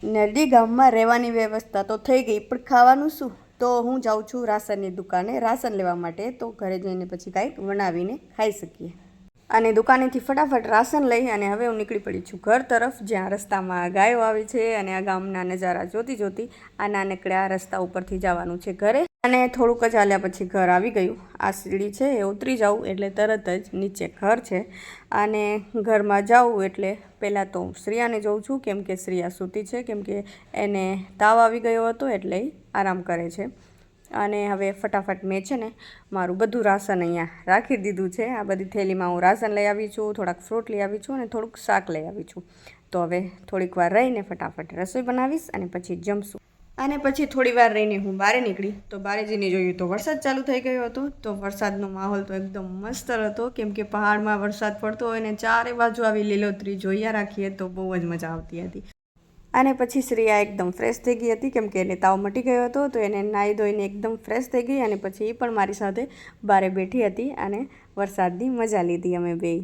નરડી ગામમાં રહેવાની વ્યવસ્થા તો થઈ ગઈ, પણ ખાવાનું શું? તો હું જાઉં છું રાશનની દુકાને રાશન લેવા માટે, તો ઘરે જઈને પછી કાંઈક બનાવીને ખાઈ શકીએ. અને દુકાનેથી ફટાફટ રાશન લઈ અને હવે હું નીકળી પડી છું ઘર તરફ, જ્યાં રસ્તામાં ગાયો આવી છે અને આ ગામના નજારા જોતી જોતી આ નાનકડા રસ્તા ઉપરથી જવાનું છે ઘરે. અને થોડુંક જ ચાલ્યા પછી ઘર આવી ગયું. આ સીડી છે એ ઉતરી જાઉં એટલે તરત જ નીચે ઘર છે. અને ઘરમાં જાઉં એટલે પહેલાં તો શ્રેયાને જોઉં છું, કેમ કે શ્રેયા સૂતી છે, કેમ કે એને તાવ આવી ગયો હતો એટલે એ આરામ કરે છે. અને હવે ફટાફટ મેં છે ને મારું બધું રાશન અહીંયા રાખી દીધું છે. આ બધી થેલીમાં હું રાશન લઈ આવી છું, થોડાક ફ્રૂટ લઈ આવી છું અને થોડુંક શાક લઈ આવી છું. તો હવે થોડીક વાર રહીને ફટાફટ રસોઈ બનાવીશ અને પછી જમશું. અને પછી થોડી વાર રહીને હું બહાર નીકળી, તો બહાર જઈને જોયું તો વરસાદ ચાલુ થઈ ગયો હતો. તો વરસાદનો માહોલ તો એકદમ મસ્ત હતો, કેમ કે પહાડમાં વરસાદ પડતો હોય ને ચારે બાજુ આવી લીલોતરી જોયા રાખીએ તો બહુ જ મજા આવતી હતી. અને પછી શ્રેયા એકદમ ફ્રેશ થઈ ગઈ હતી, કેમ કે એને તાવ મટી ગયો હતો. તો એને નાહી ધોઈને એકદમ ફ્રેશ થઈ ગઈ અને પછી એ પણ મારી સાથે બહાર બેઠી હતી અને વરસાદની મજા લીધી અમે બેય.